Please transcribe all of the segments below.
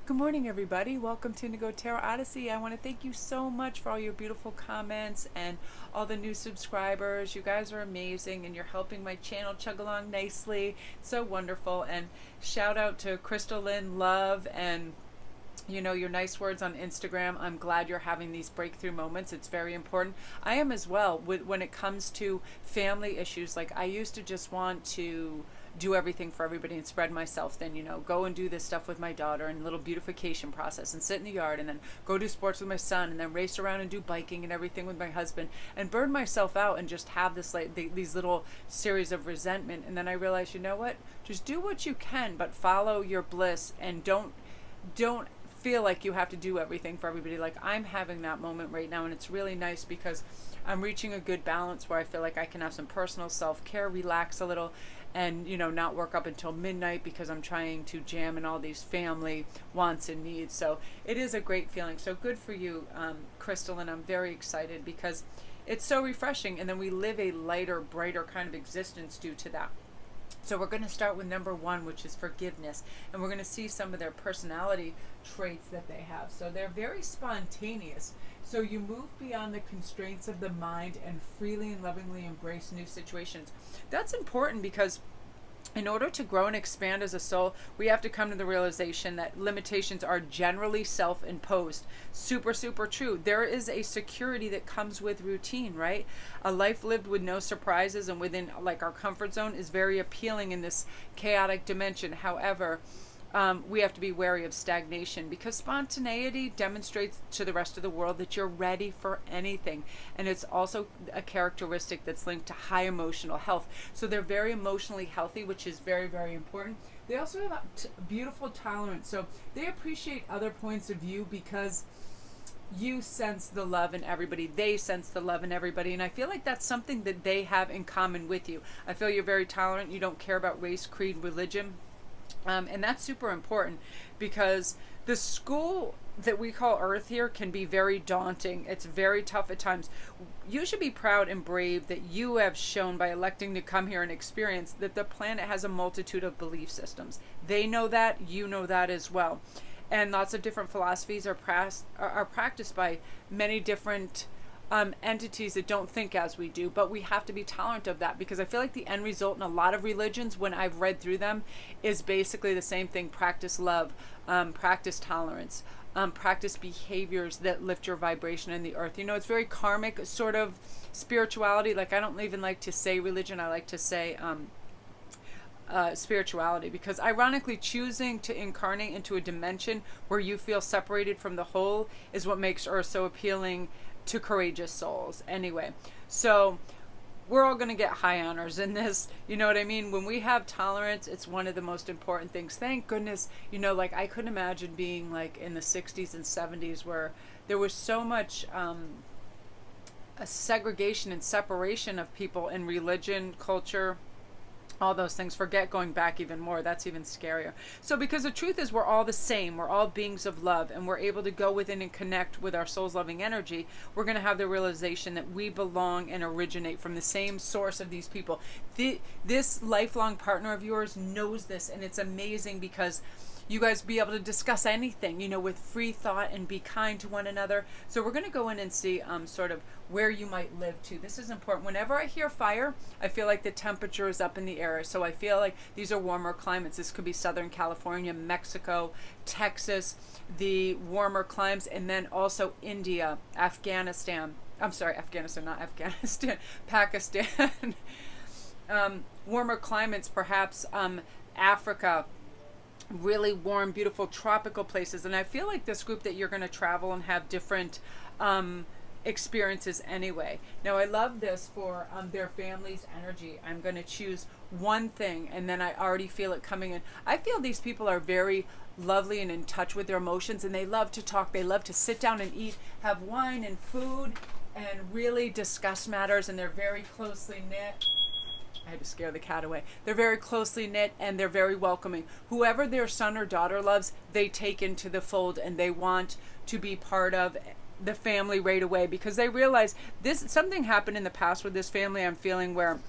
Good morning, everybody. Welcome to Indigo Tarot Odyssey. I want to thank you so much for all your beautiful comments and all the new subscribers. You guys are amazing and you're helping my channel chug along nicely. It's so wonderful. And shout out to Crystal Lynn Love and your nice words on Instagram. I'm glad you're having these breakthrough moments. It's very important. I am as well when it comes to family issues. Like I used to just want to do everything for everybody and spread myself thin, go and do this stuff with my daughter and little beautification process and sit in the yard and then go do sports with my son and then race around and do biking and everything with my husband and burn myself out and just have this these little series of resentment. And then I realized, you know what, just do what you can, but follow your bliss and don't feel like you have to do everything for everybody. Like I'm having that moment right now, and it's really nice because I'm reaching a good balance where I feel like I can have some personal self-care, relax a little, and not work up until midnight because I'm trying to jam in all these family wants and needs. So it is a great feeling. So good for you, Crystal, and I'm very excited because it's so refreshing, and then we live a lighter, brighter kind of existence due to that. So we're going to start with number one, which is forgiveness. And we're going to see some of their personality traits that they have. So they're very spontaneous. So you move beyond the constraints of the mind and freely and lovingly embrace new situations. That's important because in order to grow and expand as a soul, we have to come to the realization that limitations are generally self-imposed. Super, super true. There is a security that comes with routine, right? A life lived with no surprises and within like our comfort zone is very appealing in this chaotic dimension. However, we have to be wary of stagnation because spontaneity demonstrates to the rest of the world that you're ready for anything. And it's also a characteristic that's linked to high emotional health. So they're very emotionally healthy, which is very, very important. They also have a beautiful tolerance. So they appreciate other points of view because you sense the love in everybody. They sense the love in everybody. And I feel like that's something that they have in common with you. I feel you're very tolerant. You don't care about race, creed, religion. And that's super important because the school that we call Earth here can be very daunting. It's very tough at times. You should be proud and brave that you have shown by electing to come here and experience that the planet has a multitude of belief systems. They know that, you know that as well. And lots of different philosophies are practiced by many different entities that don't think as we do, but we have to be tolerant of that because I feel like the end result in a lot of religions, when I've read through them, is basically the same thing. Practice love, practice tolerance, practice behaviors that lift your vibration in the earth. It's very karmic sort of spirituality. Like I don't even like to say religion. I like to say spirituality, because ironically choosing to incarnate into a dimension where you feel separated from the whole is what makes Earth so appealing to courageous souls. Anyway, so we're all going to get high honors in this, you know what I mean? When we have tolerance, it's one of the most important things. Thank goodness, like I couldn't imagine being like in the 60s and 70s where there was so much a segregation and separation of people in religion, culture, all those things. Forget going back even more. That's even scarier. So because the truth is we're all the same. We're all beings of love, and we're able to go within and connect with our soul's loving energy. We're going to have the realization that we belong and originate from the same source of these people. This lifelong partner of yours knows this, and it's amazing because you guys be able to discuss anything, with free thought and be kind to one another. So we're going to go in and see sort of where you might live too. This is important. Whenever I hear fire, I feel like the temperature is up in the air. So I feel like these are warmer climates. This could be Southern California, Mexico, Texas, the warmer climes, and then also India, Afghanistan. I'm sorry, Afghanistan, not Afghanistan, Pakistan. Warmer climates, perhaps Africa, really warm, beautiful tropical places. And I feel like this group that you're going to travel and have different experiences anyway. Now I love this for their family's energy. I'm going to choose one thing, and then I already feel it coming in. I feel these people are very lovely and in touch with their emotions, and they love to talk. They love to sit down and eat, have wine and food, and really discuss matters, and they're very closely knit. I had to scare the cat away. They're very closely knit and they're very welcoming. Whoever their son or daughter loves, they take into the fold, and they want to be part of the family right away because they realize something happened in the past with this family. I'm feeling where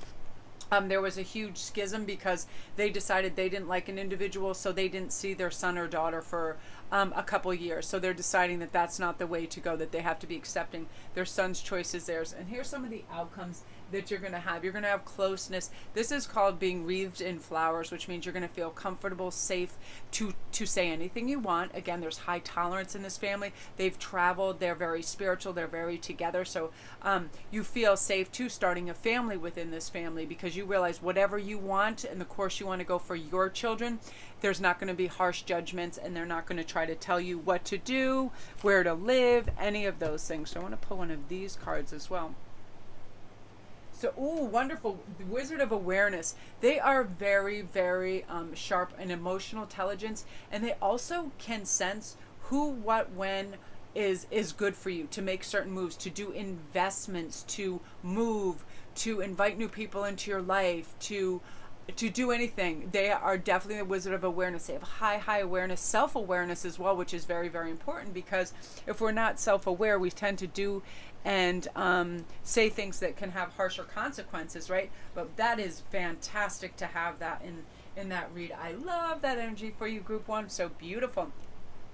There was a huge schism because they decided they didn't like an individual, so they didn't see their son or daughter for a couple years. So they're deciding that that's not the way to go, that they have to be accepting their son's choice as theirs. And here's some of the outcomes that you're going to have. You're going to have closeness. This is called being wreathed in flowers, which means you're going to feel comfortable, safe to say anything you want. Again, there's high tolerance in this family. They've traveled. They're very spiritual. They're very together. So you feel safe too starting a family within this family, because you realize whatever you want and the course you want to go for your children, there's not going to be harsh judgments, and they're not going to try to tell you what to do, where to live, any of those things. So I want to pull one of these cards as well. So, ooh, wonderful. The Wizard of Awareness. They are very, very sharp in emotional intelligence, and they also can sense who, what, when is good for you, to make certain moves, to do investments, to move, to invite new people into your life, to do anything. They are definitely the Wizard of Awareness. They have high awareness, self-awareness as well, which is very, very important, because if we're not self-aware, we tend to do and say things that can have harsher consequences, right? But that is fantastic to have that in that read. I love that energy for you, Group 1. So beautiful.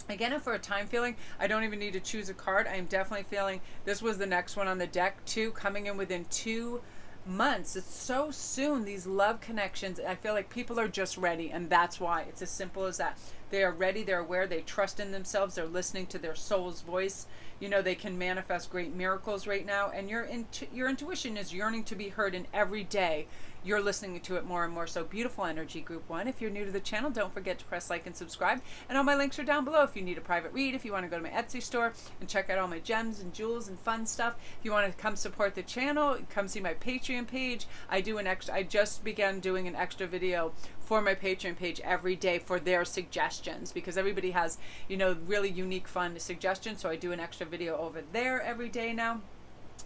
Again, if for a time feeling, I don't even need to choose a card. I am definitely feeling this was the next one on the deck too, coming in within 2 months. It's so soon, these love connections. I feel like people are just ready, and that's why. It's as simple as that. They are ready, they're aware, they trust in themselves, they're listening to their soul's voice. You know, they can manifest great miracles right now, and your intuition is yearning to be heard, and every day you're listening to it more and more. So beautiful energy, Group 1. If you're new to the channel, don't forget to press like and subscribe. And all my links are down below if you need a private read, if you want to go to my Etsy store and check out all my gems and jewels and fun stuff. If you want to come support the channel, come see my Patreon page. I just began doing an extra video for my Patreon page every day for their suggestions, because everybody has, you know, really unique, fun suggestions. So I do an extra video over there every day now.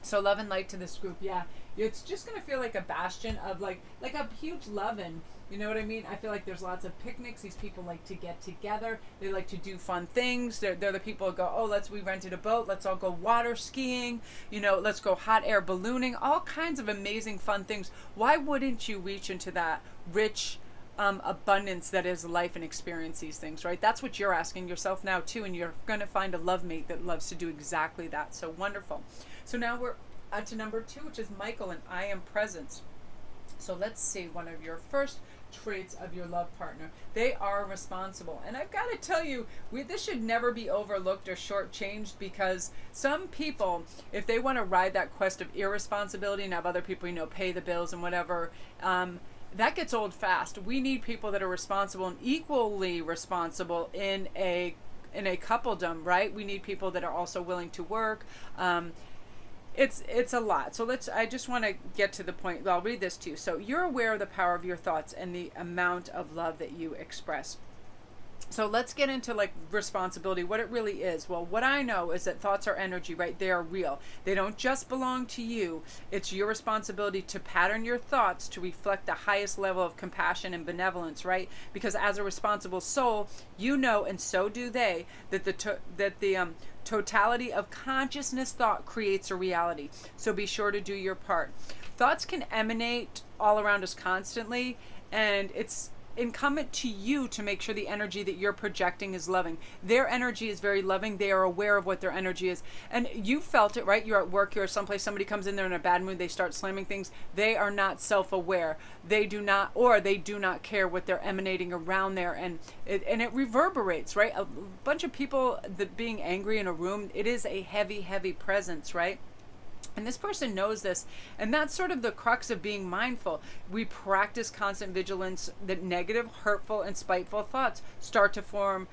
So love and light to this group. Yeah, it's just going to feel like a bastion of like a huge lovin'. You know what I mean? I feel like there's lots of picnics. These people like to get together. They like to do fun things. They're the people who go, oh, we rented a boat. Let's all go water skiing. You know, let's go hot air ballooning. All kinds of amazing fun things. Why wouldn't you reach into that rich abundance that is life and experience these things, right? That's what you're asking yourself now too, and you're going to find a love mate that loves to do exactly that. So wonderful. So now we're to number 2, which is Michael, and I am presence. So let's see one of your first traits of your love partner. They are responsible, and I've got to tell you, this should never be overlooked or shortchanged, because some people, if they want to ride that quest of irresponsibility and have other people, you know, pay the bills and whatever, that gets old fast. We need people that are responsible and equally responsible in a coupledom, right? We need people that are also willing to work. It's a lot. So I just want to get to the point. I'll read this to you. So you're aware of the power of your thoughts and the amount of love that you express. So let's get into like responsibility, what it really is. Well, what I know is that thoughts are energy, right? They are real. They don't just belong to you. It's your responsibility to pattern your thoughts to reflect the highest level of compassion and benevolence, right? Because as a responsible soul, you know, and so do they, that the totality of consciousness thought creates a reality. So be sure to do your part. Thoughts can emanate all around us constantly, and it's incumbent to you to make sure the energy that you're projecting is loving. Their energy is very loving. They are aware of what their energy is. And you felt it, right? You're at work, you're someplace, somebody comes in there in a bad mood, they start slamming things. They are not self-aware. They do not care what they're emanating around there. And it reverberates, right? A bunch of people that being angry in a room, it is a heavy, heavy presence, right? And this person knows this, and that's sort of the crux of being mindful. We practice constant vigilance that negative, hurtful, and spiteful thoughts start to form,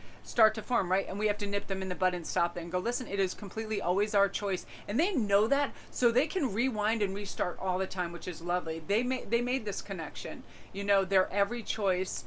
right? And we have to nip them in the bud and stop them and go, listen, it is completely always our choice. And they know that, so they can rewind and restart all the time, which is lovely. They made this connection. You know, their every choice,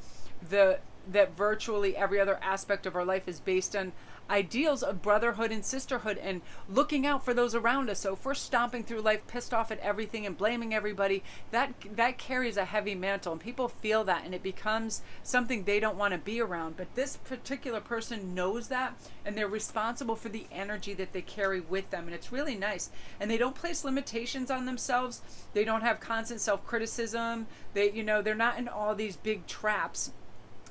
that virtually every other aspect of our life is based on ideals of brotherhood and sisterhood and looking out for those around us. So if we're stomping through life pissed off at everything and blaming everybody, that carries a heavy mantle, and people feel that, and it becomes something they don't want to be around. But this particular person knows that, and they're responsible for the energy that they carry with them, and it's really nice. And they don't place limitations on themselves. They don't have constant self-criticism. They're not in all these big traps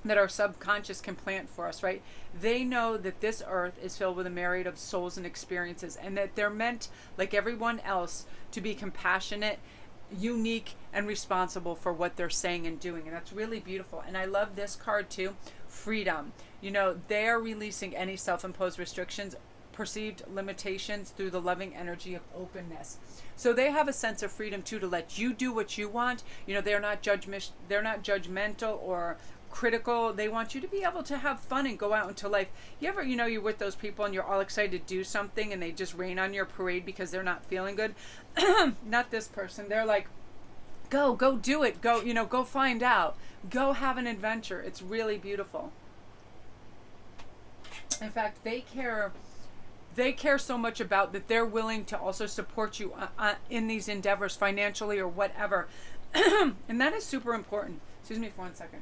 that our subconscious can plant for us, right? They know that this earth is filled with a myriad of souls and experiences, and that they're meant, like everyone else, to be compassionate, unique, and responsible for what they're saying and doing. And that's really beautiful. And I love this card too, freedom. They're releasing any self-imposed restrictions, perceived limitations through the loving energy of openness. So they have a sense of freedom too, to let you do what you want. They're not judgmental or critical. They want you to be able to have fun and go out into life. You ever, you're with those people and you're all excited to do something and they just rain on your parade because they're not feeling good? Not this person. They're like, go do it. Go find out. Go have an adventure. It's really beautiful. In fact, they care so much about that they're willing to also support you in these endeavors financially or whatever. And that is super important. Excuse me for 1 second.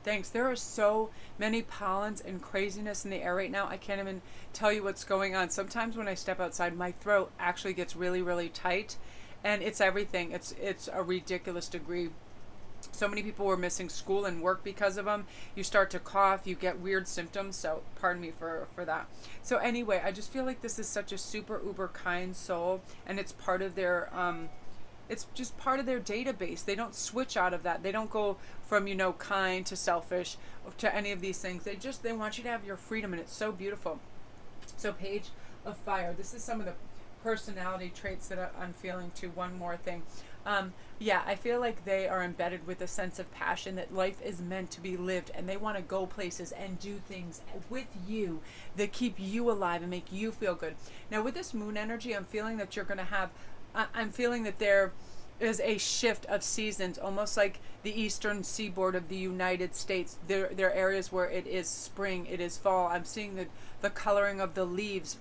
Thanks. There are so many pollens and craziness in the air right now. I can't even tell you what's going on. Sometimes when I step outside, my throat actually gets really, really tight, and it's everything. It's a ridiculous degree. So many people were missing school and work because of them. You start to cough, you get weird symptoms. So pardon me for that. So anyway, I just feel like this is such a super uber kind soul, and it's part of their it's just part of their database. They don't switch out of that. They don't go from kind to selfish to any of these things. They want you to have your freedom, and it's so beautiful. So Page of Fire. This is some of the personality traits that I'm feeling too. One more thing. Yeah, I feel like they are embedded with a sense of passion, that life is meant to be lived, and they want to go places and do things with you that keep you alive and make you feel good. Now with this moon energy, I'm feeling that you're going to have, I'm feeling that there is a shift of seasons, almost like the eastern seaboard of the United States. There are areas where it is spring, it is fall. I'm seeing the coloring of the leaves.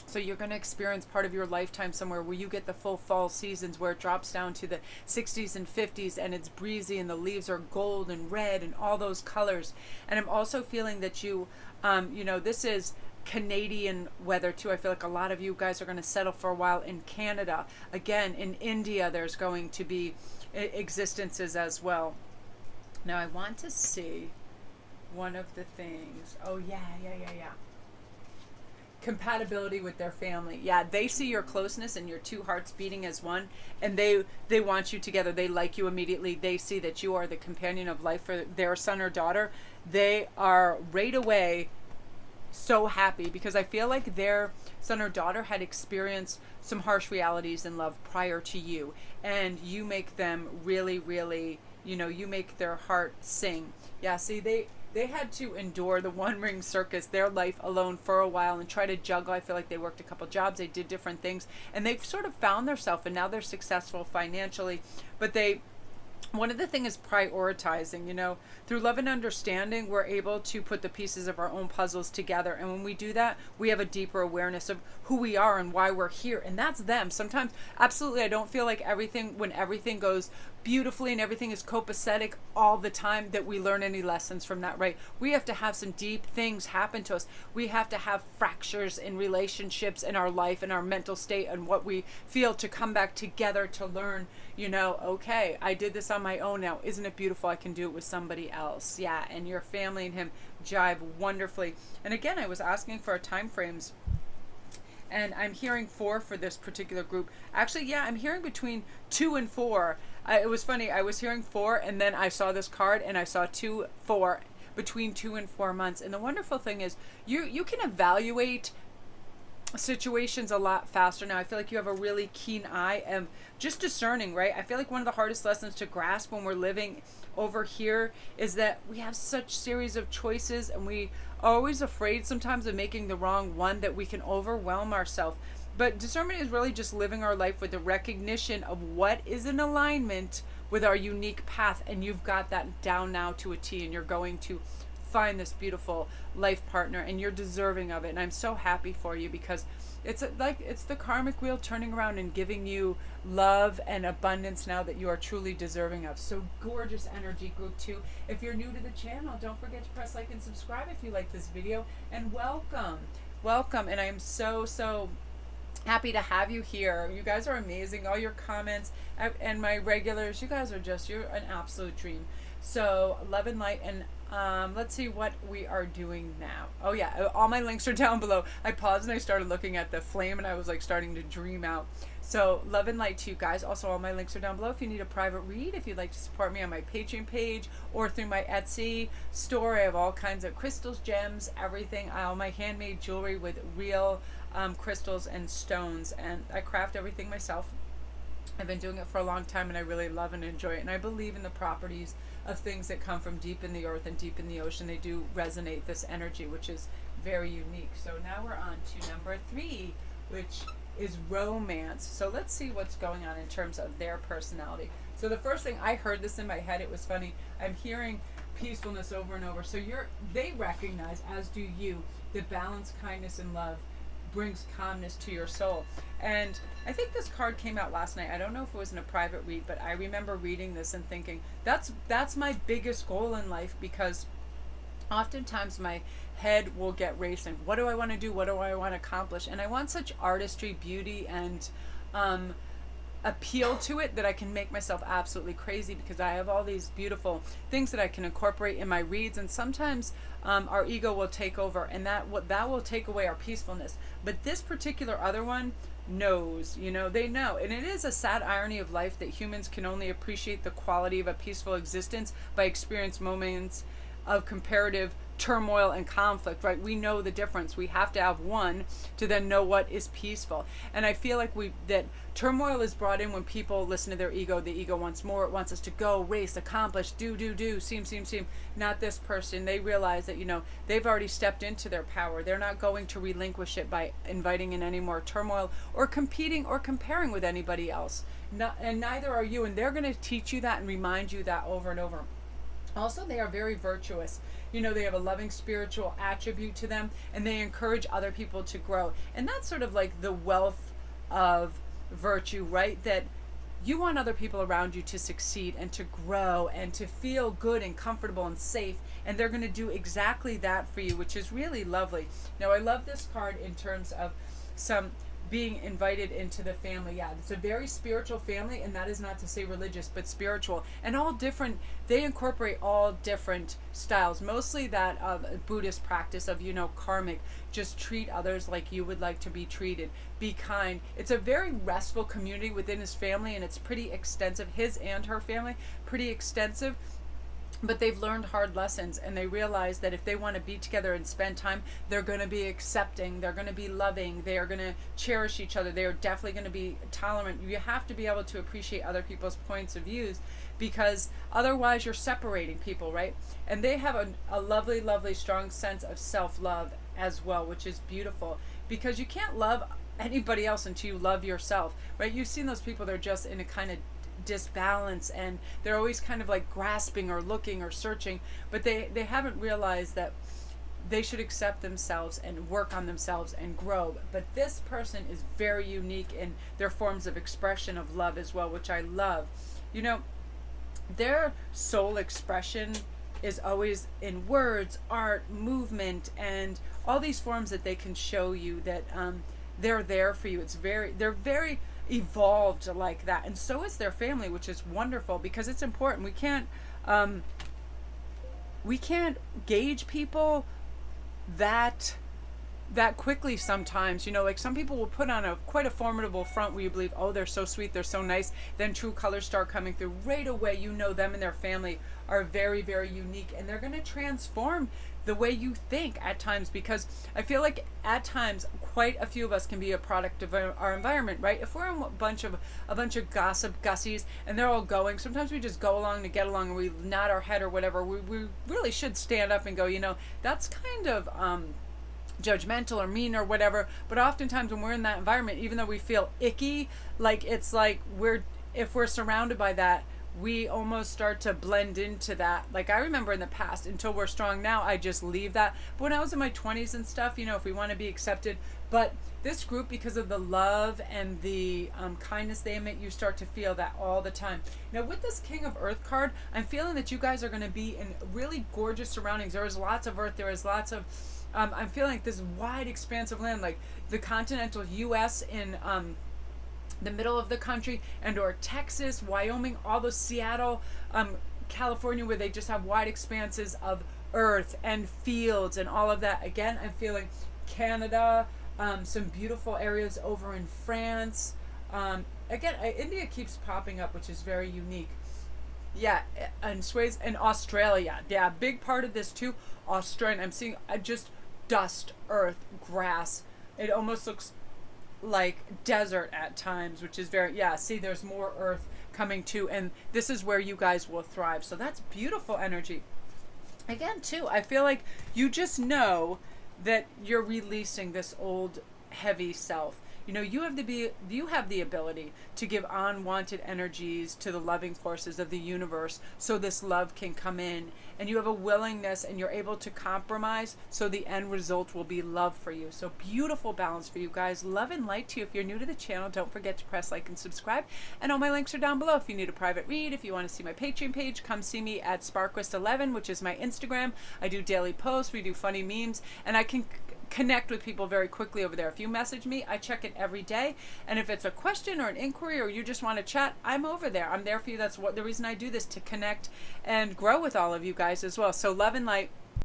So you're going to experience part of your lifetime somewhere where you get the full fall seasons, where it drops down to the 60s and 50s and it's breezy and the leaves are gold and red and all those colors. And I'm also feeling that this is Canadian weather too. I feel like a lot of you guys are going to settle for a while in Canada. Again, in India, there's going to be existences as well. Now I want to see one of the things. Oh yeah. Compatibility with their family. Yeah, they see your closeness and your two hearts beating as one, and they want you together. They like you immediately. They see that you are the companion of life for their son or daughter. They are right away so happy, because I feel like their son or daughter had experienced some harsh realities in love prior to you, and you make them really, really, you make their heart sing. Yeah, see, they had to endure the one-ring circus, their life alone for a while, and try to juggle. I feel like they worked a couple jobs, they did different things, and they've sort of found themselves, and now they're successful financially. But one of the things is prioritizing. Through love and understanding, we're able to put the pieces of our own puzzles together. And when we do that, we have a deeper awareness of who we are and why we're here. And that's them. Sometimes, absolutely, I don't feel like when everything goes beautifully and everything is copacetic all the time, that we learn any lessons from that, right? We have to have some deep things happen to us. We have to have fractures in relationships, in our life, in our mental state, and what we feel, to come back together to learn, okay, I did this on my own now. Isn't it beautiful? I can do it with somebody else. Yeah, and your family and him jive wonderfully. And again, I was asking for time frames, and I'm hearing 4 for this particular group. Actually, yeah, I'm hearing between 2 and 4. It was funny. I was hearing 4, and then I saw this card, and I saw 2, 4, between 2 and 4 months. And the wonderful thing is, you can evaluate situations a lot faster now. I feel like you have a really keen eye and just discerning, right? I feel like one of the hardest lessons to grasp when we're living over here is that we have such series of choices, and we are always afraid sometimes of making the wrong one, that we can overwhelm ourselves. But discernment is really just living our life with the recognition of what is in alignment with our unique path. And you've got that down now to a T, and you're going to find this beautiful life partner, and you're deserving of it. And I'm so happy for you, because it's the karmic wheel turning around and giving you love and abundance now that you are truly deserving of. So gorgeous energy, group 2. If you're new to the channel, don't forget to press like and subscribe if you like this video, and welcome. And I am so happy to have you here. You guys are amazing. All your comments and my regulars, you guys are you're an absolute dream. So love and light. And let's see what we are doing now. Oh yeah, all my links are down below. I paused and I started looking at the flame, and I was like starting to dream out. So love and light to you guys. Also, all my links are down below if you need a private read, if you'd like to support me on my Patreon page or through my Etsy store. I have all kinds of crystals, gems, everything. All my handmade jewelry with real crystals and stones, and I craft everything myself. I've been doing it for a long time, and I really love and enjoy it. And I believe in the properties of things that come from deep in the earth and deep in the ocean. They do resonate, this energy, which is very unique. So now we're on to number 3, which is romance. So let's see what's going on in terms of their personality. So the first thing, I heard this in my head, it was funny. I'm hearing peacefulness over and over. So they recognize, as do you, that balance, kindness, and love brings calmness to your soul. And I think this card came out last night. I don't know if it was in a private read, but I remember reading this and thinking, that's my biggest goal in life, because oftentimes my head will get racing. What do I want to do? What do I want to accomplish? And I want such artistry, beauty, and appeal to it that I can make myself absolutely crazy, because I have all these beautiful things that I can incorporate in my reads. And sometimes our ego will take over, and that will take away our peacefulness. But this particular other one knows, they know. And it is a sad irony of life that humans can only appreciate the quality of a peaceful existence by experiencing moments of comparative turmoil and conflict, right? We know the difference. We have to have one to then know what is peaceful. And I feel like that turmoil is brought in when people listen to their ego. The ego wants more. It wants us to go, race, accomplish, do, seem. Not this person. They realize that, they've already stepped into their power. They're not going to relinquish it by inviting in any more turmoil or competing or comparing with anybody else. And neither are you. And they're going to teach you that and remind you that over and over. Also, they are very virtuous. They have a loving spiritual attribute to them, and they encourage other people to grow. And that's sort of like the wealth of virtue, right? That you want other people around you to succeed and to grow and to feel good and comfortable and safe. And they're going to do exactly that for you, which is really lovely. Now, I love this card in terms of some being invited into the family. Yeah, it's a very spiritual family, and that is not to say religious, but spiritual, and all different. They incorporate all different styles, mostly that of Buddhist practice of, karmic, just treat others like you would like to be treated, be kind. It's a very restful community within his family, and it's pretty extensive, his and her family, pretty extensive. But they've learned hard lessons, and they realize that if they want to be together and spend time, they're going to be accepting, they're going to be loving, they are going to cherish each other, they are definitely going to be tolerant. You have to be able to appreciate other people's points of views, because otherwise you're separating people, right? And they have a lovely, strong sense of self-love as well, which is beautiful, because you can't love anybody else until you love yourself, right? You've seen those people, they're just in a kind of disbalance, and they're always kind of like grasping or looking or searching, but they haven't realized that they should accept themselves and work on themselves and grow. But this person is very unique in their forms of expression of love as well, which I love. Their soul expression is always in words, art, movement, and all these forms that they can show you that they're there for you. They're very evolved like that, and so is their family, which is wonderful, because it's important. We can't gauge people that quickly sometimes. Like some people will put on quite a formidable front where you believe, oh, they're so sweet, they're so nice, then true colors start coming through. Right away, them and their family are very, very unique, and they're going to transform the way you think at times, because I feel like at times quite a few of us can be a product of our environment, right? If we're in a bunch of gossip gussies and they're all going, sometimes we just go along to get along, and we nod our head or whatever. We really should stand up and go, that's kind of judgmental or mean or whatever. But oftentimes when we're in that environment, even though we feel icky, like it's like if we're surrounded by that, we almost start to blend into that. Like I remember in the past, until we're strong now, I just leave that. But when I was in my 20s and stuff, if we want to be accepted, but this group, because of the love and the kindness they emit, you start to feel that all the time. Now with this King of Earth card, I'm feeling that you guys are going to be in really gorgeous surroundings. There is lots of earth. There is lots of I'm feeling like this wide expanse of land, like the continental U.S. in the middle of the country, and or Texas, Wyoming, all those Seattle, California, where they just have wide expanses of earth and fields and all of that. Again, I'm feeling Canada, some beautiful areas over in France. Again, India keeps popping up, which is very unique. Yeah, and sways in Australia. Yeah, big part of this too. Australian. I'm seeing just dust, earth, grass. It almost looks like desert at times, which is very, yeah, see, there's more earth coming too, and this is where you guys will thrive. So that's beautiful energy. Again too, I feel like you just know that you're releasing this old heavy self. You have the ability to give unwanted energies to the loving forces of the universe, so this love can come in, and you have a willingness, and you're able to compromise, so the end result will be love for you. So beautiful balance for you guys. Love and light to you. If you're new to the channel, don't forget to press like and subscribe, and all my links are down below. If you need a private read, if you want to see my Patreon page, come see me at Sparquist11, which is my Instagram. I do daily posts, we do funny memes, and I can connect with people very quickly over there. If you message me, I check it every day, and if it's a question or an inquiry, or you just want to chat, I'm over there. I'm there for you. That's what the reason I do this, to connect and grow with all of you guys as well. So love and light.